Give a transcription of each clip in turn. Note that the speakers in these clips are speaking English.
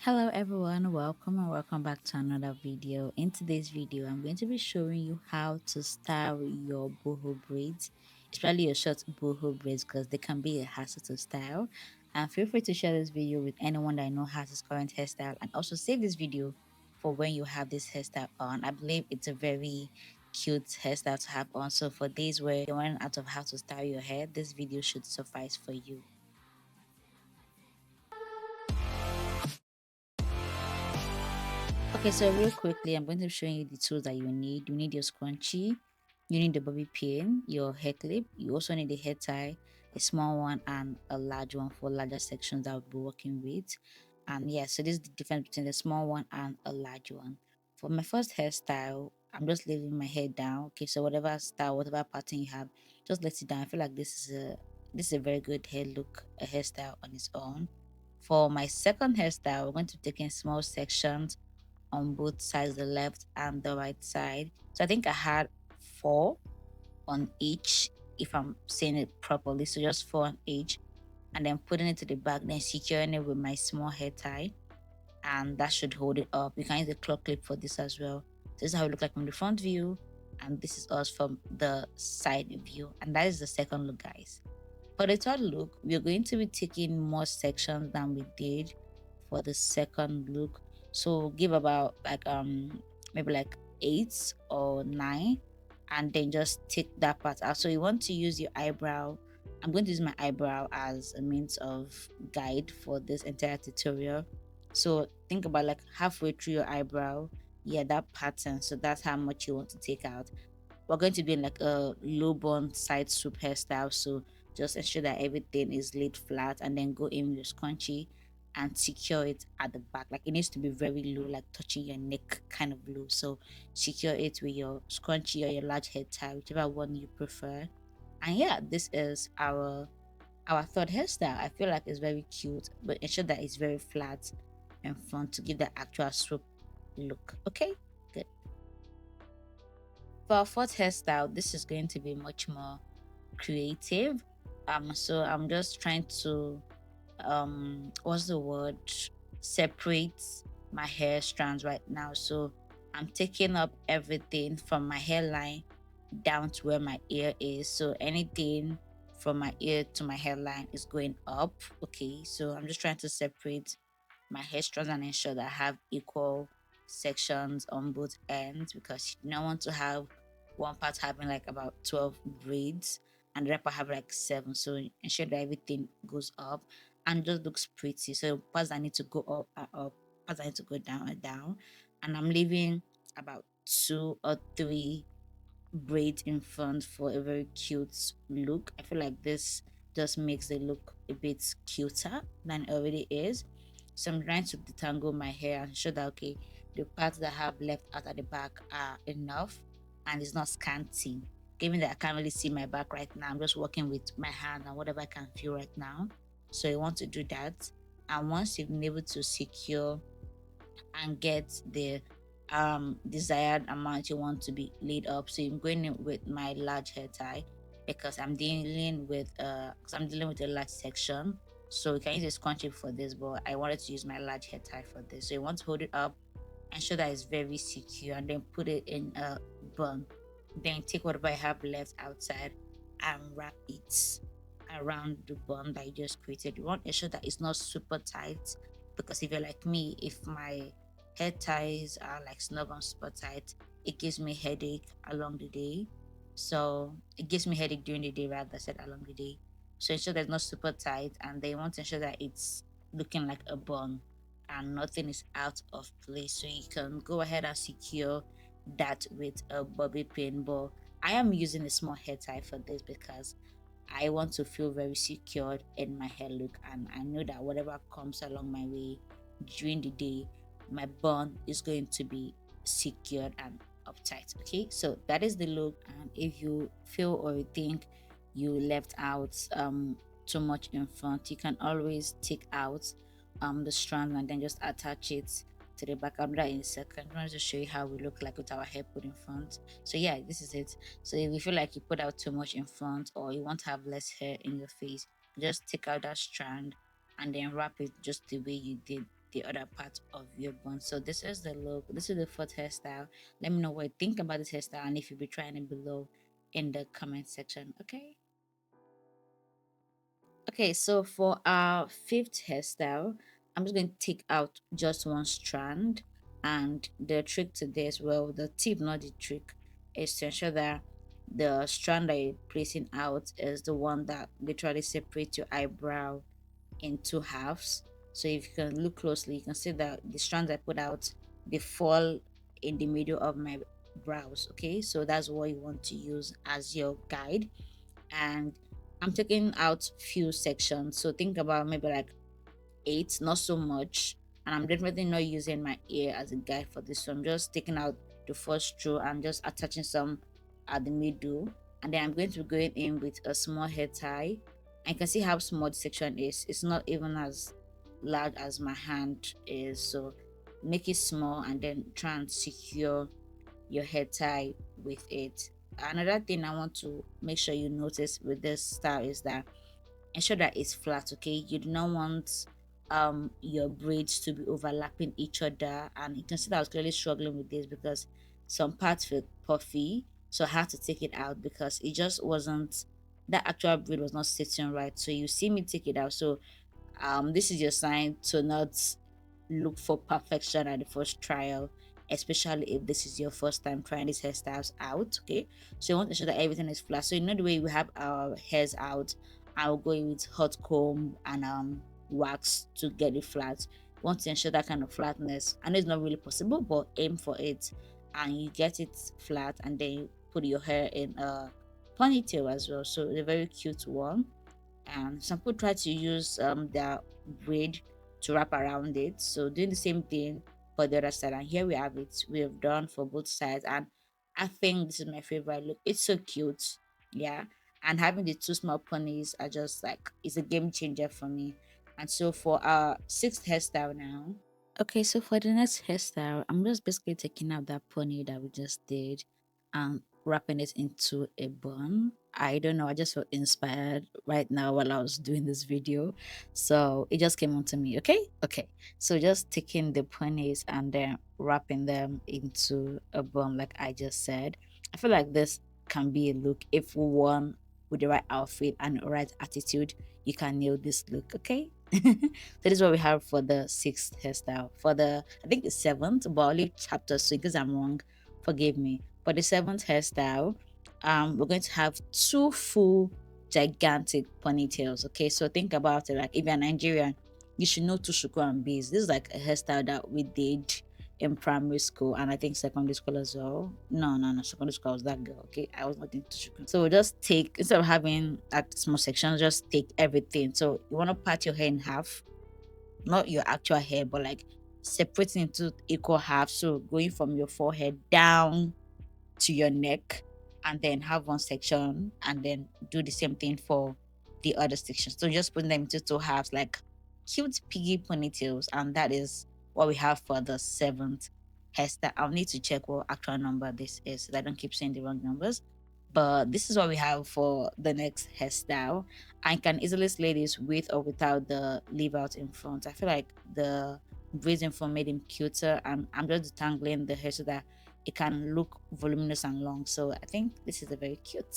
Hello everyone, welcome and welcome back to another video. In today's video, I'm going to be showing you how to style your boho braids, especially your short boho braids because they can be a hassle to style. And feel free to share this video with anyone that I know has this current hairstyle, and also save this video for when you have this hairstyle on. I believe it's a very cute hairstyle to have on, so for days where you're running out of how to style your hair, this video should suffice for you. Okay, so real quickly, I'm going to be showing you the tools that you need. You need your scrunchie, you need the bobby pin, your hair clip, you also need a hair tie, a small one and a large one for larger sections that I'll be working with. And yeah, so this is the difference between the small one and a large one. For my first hairstyle, I'm just leaving my hair down. Okay, so whatever style, whatever pattern you have, just let it down. I feel like this is a very good hair look, a hairstyle on its own. For my second hairstyle, we're going to be taking small sections on both sides, the left and the right side. So I think I had four on each, if I'm saying it properly. So just four on each, and then putting it to the back, then securing it with my small hair tie, and that should hold it up. You can use a claw clip for this as well. So this is how it looks like from the front view, and this is us from the side view, and that is the second look, guys. For the third look, we're going to be taking more sections than we did for the second look. So give about like maybe like 8 or 9, and then just take that part out. So you want to use your eyebrow. I'm going to use my eyebrow as a means of guide for this entire tutorial. So think about like halfway through your eyebrow, yeah, that pattern. So that's how much you want to take out. We're going to be in like a low bun side swoop hairstyle, so just ensure that everything is laid flat and then go in with your scrunchie and secure it at the back. Like it needs to be very low, like touching your neck kind of low. So secure it with your scrunchie or your large head tie, whichever one you prefer. And yeah, this is our third hairstyle. I feel like it's very cute, but ensure that it's very flat in front to give the actual swoop look. Okay, good. For our fourth hairstyle, this is going to be much more creative. So I'm just trying to what's the word? Separate my hair strands right now. So I'm taking up everything from my hairline down to where my ear is. So anything from my ear to my hairline is going up. Okay, so I'm just trying to separate my hair strands and ensure that I have equal sections on both ends, because you don't want to have one part having like about 12 braids and the other part have like 7. So ensure that everything goes up and just looks pretty. So parts that need to go up are up, parts that need to go down are down. And I'm leaving about 2 or 3 braids in front for a very cute look. I feel like this just makes the look a bit cuter than it already is. So I'm trying to detangle my hair and ensure that okay, the parts that I have left out at the back are enough and it's not scanty. Given that I can't really see my back right now, I'm just working with my hand and whatever I can feel right now. So you want to do that. And once you've been able to secure and get the desired amount you want to be laid up, so I'm going in with my large hair tie because I'm dealing with a large section. So you can use a scrunchie for this, but I wanted to use my large hair tie for this. So you want to hold it up, ensure that it's very secure, and then put it in a bun. Then take whatever I have left outside and wrap it around the bun that you just created. You want to ensure that it's not super tight, because if you're like me, if my hair ties are like snug and super tight, it gives me headache along the day. So it gives me headache during the day, rather said along the day. So ensure that it's not super tight, and they want to ensure that it's looking like a bun and nothing is out of place. So you can go ahead and secure that with a bobby pin. But I am using a small hair tie for this because I want to feel very secured in my hair look, and I know that whatever comes along my way during the day, my bun is going to be secured and uptight. Okay, so that is the look. And if you feel or you think you left out too much in front, you can always take out the strand and then just attach it to the back. I'll do that in a second. I wanted to show you how we look like with our hair put in front. So yeah, this is it. So if you feel like you put out too much in front or you want to have less hair in your face, just take out that strand and then wrap it just the way you did the other part of your bun. So this is the look. This is the fourth hairstyle. Let me know what you think about this hairstyle and if you'll be trying it below in the comment section. Okay, so for our fifth hairstyle, I'm just going to take out just one strand. And the trick to this, well, the tip, not the trick, is to ensure that the strand that you're placing out is the one that literally separates your eyebrow in two halves. So if you can look closely, you can see that the strands I put out, they fall in the middle of my brows. Okay, so that's what you want to use as your guide. And I'm taking out few sections, so think about maybe like 8, not so much. And I'm definitely not using my ear as a guide for this, so I'm just taking out the first row and just attaching some at the middle. And then I'm going to be going in with a small hair tie. And you can see how small the section is. It's not even as large as my hand is, so make it small and then try and secure your hair tie with it. Another thing I want to make sure you notice with this style is that ensure that it's flat. Okay, you do not want your braids to be overlapping each other. And you can see that I was clearly struggling with this because some parts feel puffy, so I had to take it out because it just wasn't, that actual braid was not sitting right. So you see me take it out. So this is your sign to not look for perfection at the first trial, especially if this is your first time trying these hairstyles out. Okay, so you want to ensure that everything is flat. So you know the way we have our hairs out, I'll go in with hot comb and wax to get it flat. You want to ensure that kind of flatness. I know it's not really possible, but aim for it and you get it flat, and then you put your hair in a ponytail as well. So it's a very cute one. And some people try to use their braid to wrap around it, so doing the same thing for the other side. And here we have it, we have done for both sides, and I think this is my favorite look. It's so cute. Yeah, and having the two small ponies are just like, it's a game changer for me. And so for our sixth hairstyle now. Okay, so for the next hairstyle, I'm just basically taking out that pony that we just did and wrapping it into a bun. I don't know, I just felt inspired right now while I was doing this video. So it just came onto me. Okay. So just taking the ponies and then wrapping them into a bun like I just said. I feel like this can be a look if worn with the right outfit and the right attitude, you can nail this look, okay? So this is what we have for the sixth hairstyle. For the, I think the seventh, but I'll leave chapters so in case I'm wrong, forgive me. For the seventh hairstyle, we're going to have two full gigantic ponytails. Okay, so think about it, like if you're Nigerian, you should know two shuku and beads. This is like a hairstyle that we did in primary school and I think secondary school as well. No, secondary school I was that girl. Okay, I was not into shuku. So just take, instead of having that small section, just take everything. So you want to part your hair in half, not your actual hair, but like separating into equal half. So going from your forehead down to your neck, and then have one section and then do the same thing for the other section. So just putting them into two halves like cute piggy ponytails. And that is what we have for the seventh hairstyle. I'll need to check what actual number this is so that I don't keep saying the wrong numbers. But this is what we have for the next hairstyle. I can easily slay this with or without the leave out in front. I feel like the braids in front made him cuter, and I'm just detangling the hair so that it can look voluminous and long. So I think this is a very cute.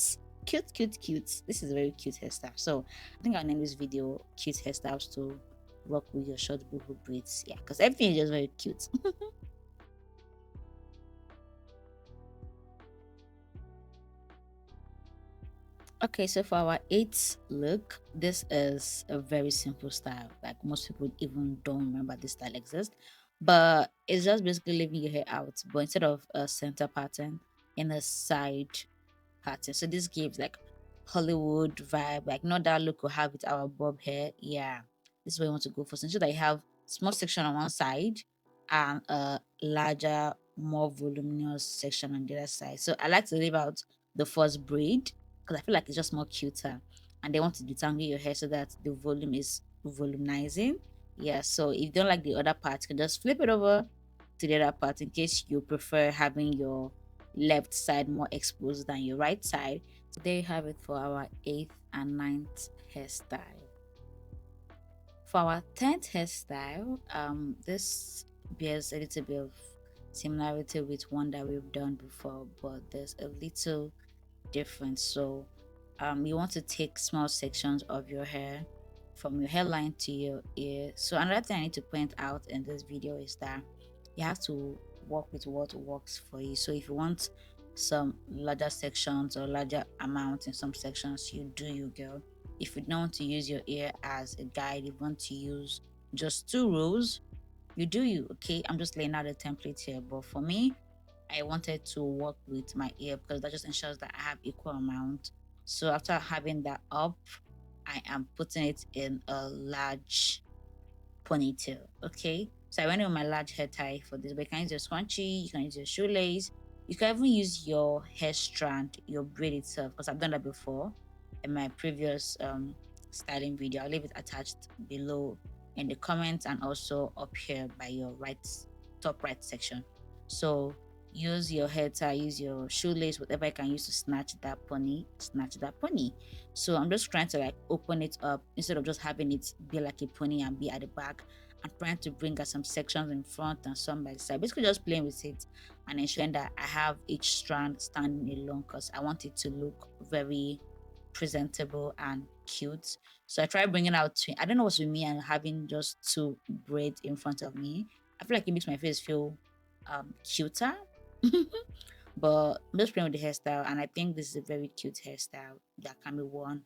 This is a very cute hairstyle. So I think I'll name this video cute hairstyles to rock with your short BOHO braids. Yeah, because everything is just very cute. Okay, so for our eighth look, this is a very simple style. Like most people even don't remember this style exists, but it's just basically leaving your hair out, but instead of a center pattern, in a side pattern. So this gives like Hollywood vibe, like not that look we have with our bob hair. Yeah, this is what you want to go for. So ensure that you have small section on one side and a larger, more voluminous section on the other side. So I like to leave out the first braid because I feel like it's just more cuter. And they want to detangle your hair so that the volume is volumizing. Yeah, so if you don't like the other part, you can just flip it over to the other part in case you prefer having your left side more exposed than your right side. So there you have it for our eighth and ninth hairstyle. for our 10th hairstyle, this bears a little bit of similarity with one that we've done before, but there's a little difference. So you want to take small sections of your hair from your hairline to your ear. So another thing I need to point out in this video is that you have to work with what works for you. So if you want some larger sections or larger amounts in some sections, you do you, girl. If you don't want to use your ear as a guide, you want to use just 2 rows, you do you. Okay, I'm just laying out a template here, but for me, I wanted to work with my ear because that just ensures that I have equal amount. So after having that up, I am putting it in a large ponytail. Okay, so I went with my large hair tie for this, but you can use your scrunchie, you can use your shoelace, you can even use your hair strand, your braid itself, because I've done that before in my previous styling video. I'll leave it attached below in the comments and also up here by your top right section. So use your hair tie, use your shoelace, whatever you can use to snatch that pony, snatch that pony. So I'm just trying to like open it up instead of just having it be like a pony and be at the back. I'm trying to bring out some sections in front and some by the side. Basically just playing with it and ensuring that I have each strand standing alone because I want it to look very presentable and cute. So I try bringing out I don't know what's with me and having just 2 braids in front of me. I feel like it makes my face feel cuter. But I'm just playing with the hairstyle, and I think this is a very cute hairstyle that can be worn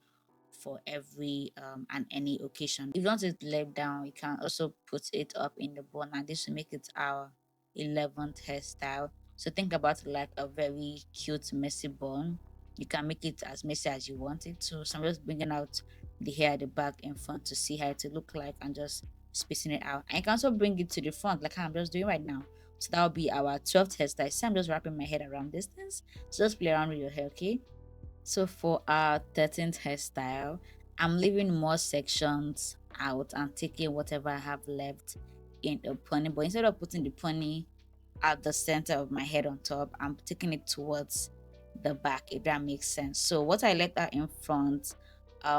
for every and any occasion. If you want it laid down, you can also put it up in the bun, and this will make it our 11th hairstyle. So think about it like a very cute messy bun. You can make it as messy as you want it to. So I'm just bringing out the hair at the back in front to see how it will look like and just spacing it out. And you can also bring it to the front like how I'm just doing right now. So that'll be our 12th hairstyle. So I'm just wrapping my head around distance. So just play around with your hair, okay? So for our 13th hairstyle, I'm leaving more sections out and taking whatever I have left in a pony. But instead of putting the pony at the center of my head on top, I'm taking it towards the back, if that makes sense. So what I left out in front,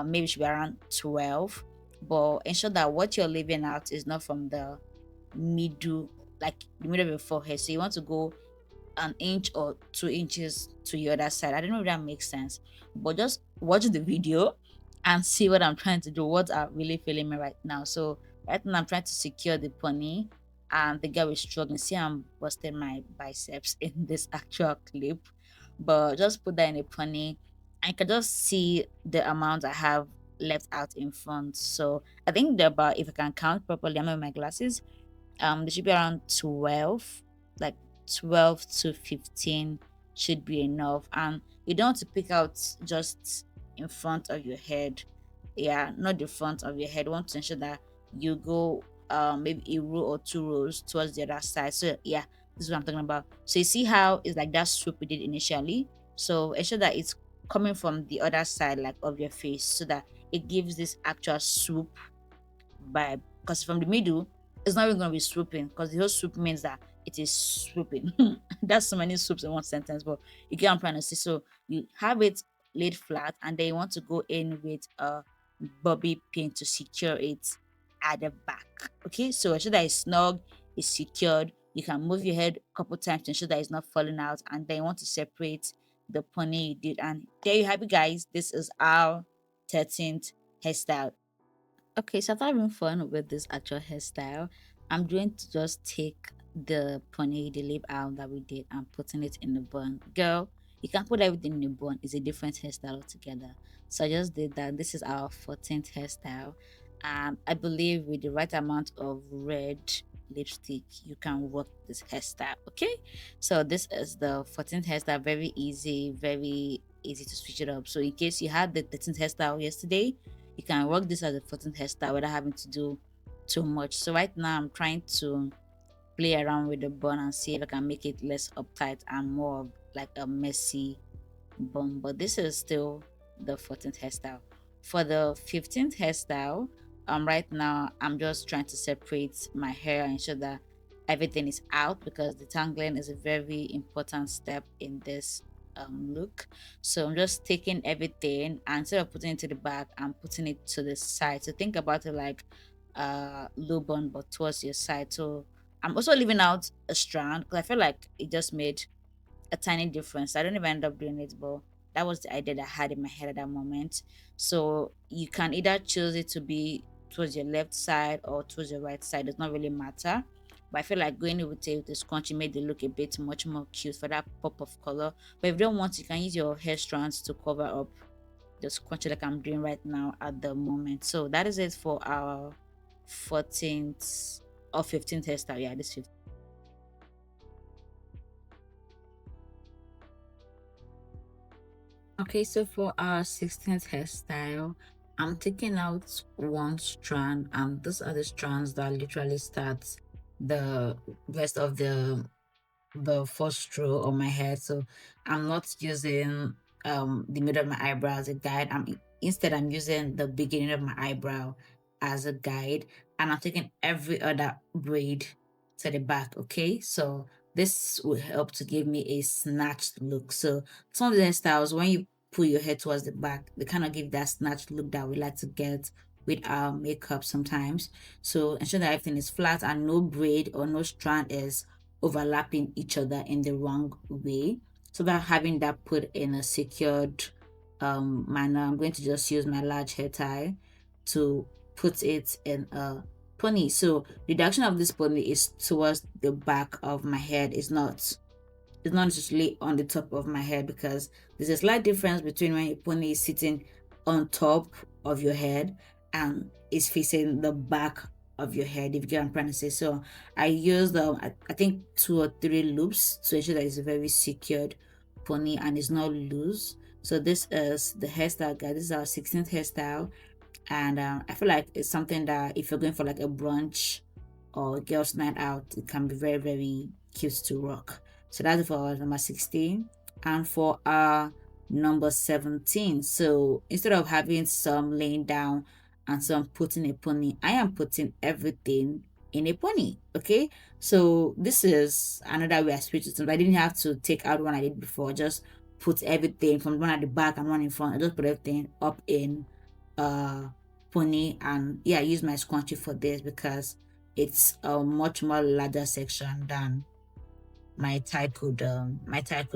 maybe should be around 12, but ensure that what you're leaving out is not from the middle, like the middle of your forehead. So you want to go an inch or 2 inches to the other side. I don't know if that makes sense, but just watch the video and see what I'm trying to do, what are really feeling me right now. So right now I'm trying to secure the pony and the girl is struggling. See, I'm busting my biceps in this actual clip, but just put that in a pony. I can just see the amount I have left out in front. So I think they're about, if I can count properly, I'm with my glasses, there should be around 12, like 12 to 15 should be enough. And you don't want to pick out just in front of your head. Yeah, not the front of your head. You want to ensure that you go maybe a row or 2 rows towards the other side. So yeah, this is what I'm talking about. So you see how it's like that swoop we did initially. So ensure that it's coming from the other side like of your face so that it gives this actual swoop vibe, because from the middle it's not even going to be swooping, because the whole swoop means that it is swooping. That's so many swoops in one sentence, but you get what I'm trying to say. So you have it laid flat and then you want to go in with a bobby pin to secure it at the back. Okay, so ensure that it's snug, it's secured. You can move your head a couple times to ensure that it's not falling out, and then you want to separate the pony you did. And there you have it, guys. This is our 13th hairstyle. Okay, so after having fun with this actual hairstyle, I'm going to just take the pony, the lip out that we did, and putting it in the bun. Girl, you can't put everything in the bun. It's a different hairstyle altogether. So I just did that. This is our 14th hairstyle. And I believe with the right amount of red lipstick, you can work this hairstyle. Okay? So this is the 14th hairstyle. Very easy to switch it up. So in case you had the 13th hairstyle yesterday, you can work this as a 14th hairstyle without having to do too much. So right now I'm trying to play around with the bun and see if I can make it less uptight and more of like a messy bun. But this is still the 14th hairstyle. For the 15th hairstyle, right now I'm just trying to separate my hair and ensure that everything is out, because detangling is a very important step in this look. So I'm just taking everything, and instead of putting it to the back, I'm putting it to the side. So think about it like low bun but towards your side. So I'm also leaving out a strand because I feel like it just made a tiny difference. I don't even end up doing it, but that was the idea that I had in my head at that moment. So you can either choose it to be towards your left side or towards your right side. Does not really matter. But I feel like going with it with the scrunchie made it look a bit much more cute for that pop of color. But if you don't want, you can use your hair strands to cover up the scrunchie like I'm doing right now at the moment. So that is it for our 14th or 15th hairstyle. Yeah, this 15th. Okay, so for our 16th hairstyle, I'm taking out one strand, and these are the strands that literally starts the rest of the first row of my hair. So I'm not using the middle of my eyebrow as a guide. Instead I'm using the beginning of my eyebrow as a guide, and I'm taking every other braid to the back. Okay, so this will help to give me a snatched look. So some of the styles, when you pull your hair towards the back, they kind of give that snatched look that we like to get with our makeup sometimes. So ensure that everything is flat and no braid or no strand is overlapping each other in the wrong way. So that having that put in a secured manner, I'm going to just use my large hair tie to put it in a pony. So the direction of this pony is towards the back of my head. It's not necessarily on the top of my head, because there's a slight difference between when a pony is sitting on top of your head and is facing the back of your head, if you get what I'm trying to say. So I used I think 2 or 3 loops to ensure that it's a very secured pony and it's not loose. So this is the hairstyle, guys. This is our 16th hairstyle, and I feel like it's something that if you're going for like a brunch or girls night out, it can be very, very cute to rock. So that's for our number 16. And for our number 17, so instead of having some laying down and some putting a pony, I am putting everything in a pony. Okay, so this is another way I switched it. I didn't have to take out one I did before, just put everything from one at the back and one in front. I just put everything up in uh pony, and yeah, I use my scrunchie for this because it's a much more larger section than my tie could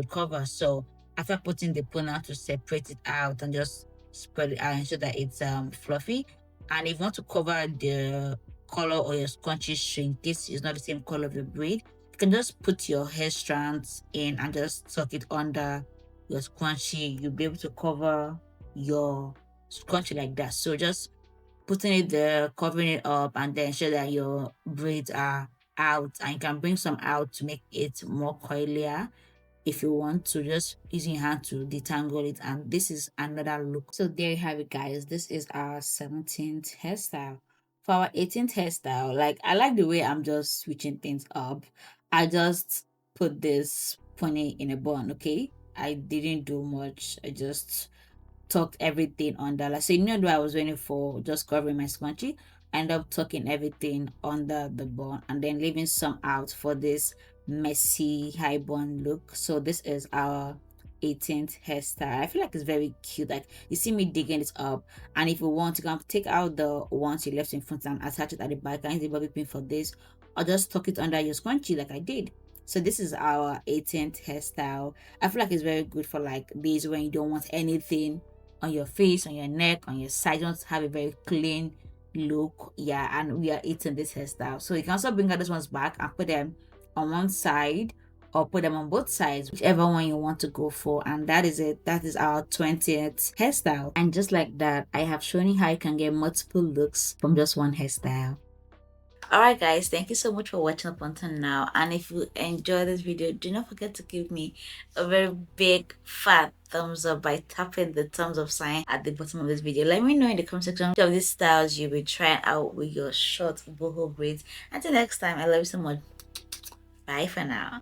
cover. So after putting the pony out to separate it out and just spread it out, ensure that it's fluffy. And if you want to cover the color or your scrunchie shrink, this is not the same color of your braid, you can just put your hair strands in and just tuck it under your scrunchie. You'll be able to cover your scrunchie like that. So just putting it there, covering it up, and then ensure that your braids are out, and you can bring some out to make it more coilier if you want to, just using your hand to detangle it. And this is another look. So there you have it, guys. This is our 17th hairstyle. For our 18th hairstyle, like, I like the way I'm just switching things up. I just put this pony in a bun. Okay, I didn't do much. I just tucked everything under. Like, so you know what I was waiting for, just covering my scrunchie. I end up tucking everything under the bun and then leaving some out for this messy high bun look. So this is our 18th hairstyle. I feel like it's very cute. Like, you see me digging it up, and if you want, you can take out the ones you left in front and attach it at the back. I use the bobby pin for this, or just tuck it under your scrunchie like I did. So this is our 18th hairstyle. I feel like it's very good for like days when you don't want anything on your face, on your neck, on your side. You want to have a very clean look. Yeah, and we are eating this hairstyle. So you can also bring out these ones back and put them on one side or put them on both sides, whichever one you want to go for. And that is it. That is our 20th hairstyle. And just like that, I have shown you how you can get multiple looks from just one hairstyle. Alright guys, thank you so much for watching up until now, and if you enjoyed this video, do not forget to give me a very big fat thumbs up by tapping the thumbs up sign at the bottom of this video. Let me know in the comment section which of these styles you'll be trying out with your short boho braids. Until next time, I love you so much. Bye for now.